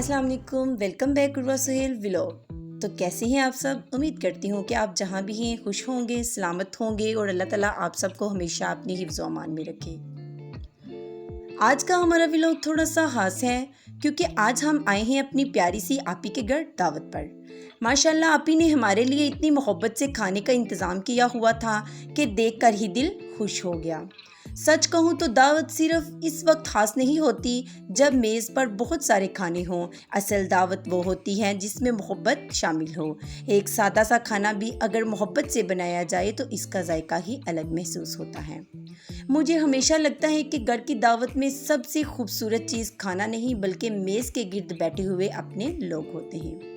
अस्सलाम वालेकुम, welcome back Urwa Suhail vlog. तो कैसे हैं आप सब? उम्मीद करती हूँ कि आप जहाँ भी हैं खुश होंगे, सलामत होंगे और अल्लाह ताला आप सबको हमेशा अपनी हिफ्ज़ व अमान में रखे। आज का हमारा व्लॉग थोड़ा सा खास है क्योंकि आज हम आए हैं अपनी प्यारी सी आपी के घर दावत पर। माशाल्लाह आपी ने हमारे लिए इतनी मोहब्बत से खाने का इंतज़ाम किया हुआ था कि देखकर ही दिल खुश हो गया। सच कहूँ तो दावत सिर्फ इस वक्त खास नहीं होती जब मेज़ पर बहुत सारे खाने हों। असल दावत वो होती है जिसमें मोहब्बत शामिल हो। एक सादा सा खाना भी अगर मोहब्बत से बनाया जाए तो इसका जायका ही अलग महसूस होता है। मुझे हमेशा लगता है कि घर की दावत में सबसे खूबसूरत चीज़ खाना नहीं बल्कि मेज़ के गिर्द बैठे हुए अपने लोग होते हैं।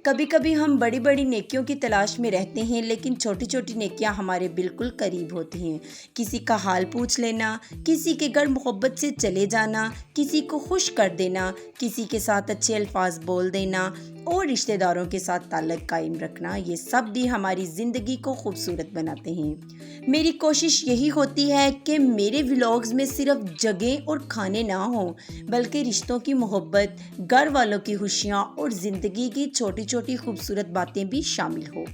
कभी कभी हम बड़ी बड़ी नेकियों की तलाश में रहते हैं लेकिन छोटी छोटी नेकियां हमारे बिल्कुल करीब होती हैं। किसी का हाल पूछ लेना, किसी के घर मोहब्बत से चले जाना, किसी को खुश कर देना, किसी के साथ अच्छे अल्फाज बोल देना और रिश्तेदारों के साथ ताल्लुक़ कायम रखना, ये सब भी हमारी ज़िंदगी को खूबसूरत बनाते हैं। मेरी कोशिश यही होती है कि मेरे व्लॉग्स में सिर्फ जगह और खाने ना हों बल्कि रिश्तों की मोहब्बत, घर वालों की खुशियाँ और ज़िंदगी की छोटी छोटी खूबसूरत बातें भी शामिल हो।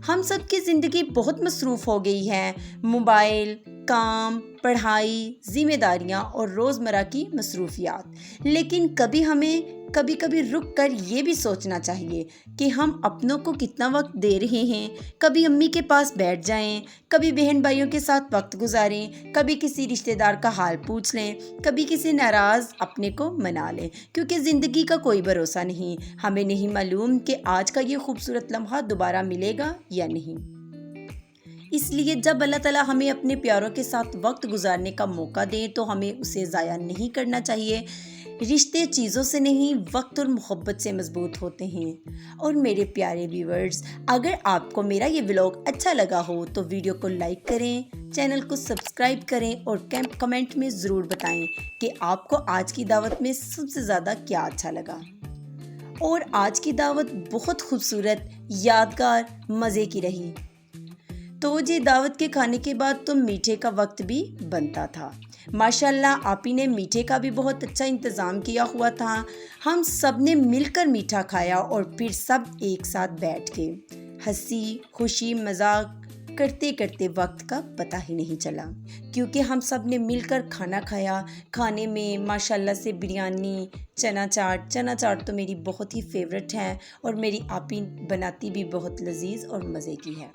हम सब की ज़िंदगी बहुत मसरूफ़ हो गई है। मोबाइल, काम, पढ़ाई, ज़िम्मेदारियाँ और रोज़मर्रा की मसरूफियात। लेकिन कभी कभी रुक कर ये भी सोचना चाहिए कि हम अपनों को कितना वक्त दे रहे हैं। कभी अम्मी के पास बैठ जाएं, कभी बहन भाइयों के साथ वक्त गुजारें, कभी किसी रिश्तेदार का हाल पूछ लें, कभी किसी नाराज़ अपने को मना लें, क्योंकि ज़िंदगी का कोई भरोसा नहीं। हमें नहीं मालूम कि आज का ये खूबसूरत लम्हा दोबारा मिलेगा या नहीं। इसलिए जब अल्लाह ताला हमें अपने प्यारों के साथ वक्त गुजारने का मौका दे तो हमें उसे ज़ाया नहीं करना चाहिए। रिश्ते चीज़ों से नहीं, वक्त और मोहब्बत से मजबूत होते हैं। और मेरे प्यारे व्यूअर्स, अगर आपको मेरा ये व्लॉग अच्छा लगा हो तो वीडियो को लाइक करें, चैनल को सब्सक्राइब करें और कमेंट में ज़रूर बताएं कि आपको आज की दावत में सबसे ज़्यादा क्या अच्छा लगा। और आज की दावत बहुत खूबसूरत, यादगार, मज़े की रही। तो ये दावत के खाने के बाद तो मीठे का वक्त भी बनता था। माशाल्लाह आपी ने मीठे का भी बहुत अच्छा इंतज़ाम किया हुआ था। हम सब ने मिलकर मीठा खाया और फिर सब एक साथ बैठ के हंसी खुशी मजाक करते करते वक्त का पता ही नहीं चला, क्योंकि हम सब ने मिलकर खाना खाया। खाने में माशाल्लाह से बिरयानी, चना चाट तो मेरी बहुत ही फेवरेट है और मेरी आपी बनाती भी बहुत लजीज और मज़े की है।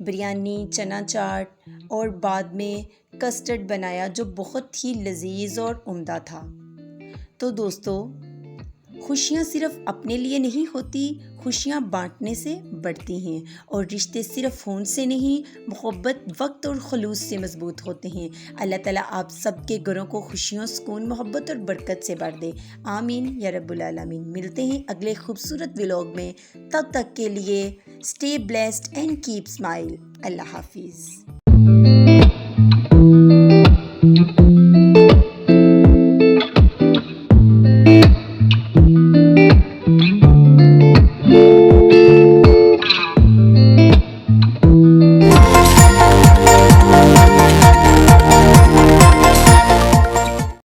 बिरयानी, चना चाट और बाद में कस्टर्ड बनाया जो बहुत ही लजीज और उम्दा था। तो दोस्तों, खुशियाँ सिर्फ अपने लिए नहीं होती, खुशियाँ बांटने से बढ़ती हैं। और रिश्ते सिर्फ फ़ोन से नहीं, मोहब्बत, वक्त और खलूस से मजबूत होते हैं। अल्लाह ताला आप सबके घरों को खुशियों, सुकून, मोहब्बत और बरकत से भर दे। आमीन या रब्बुल आलमीन। मिलते हैं अगले खूबसूरत व्लॉग में। तब तक के लिए stay blessed and keep smile. अल्लाह हाफिज़।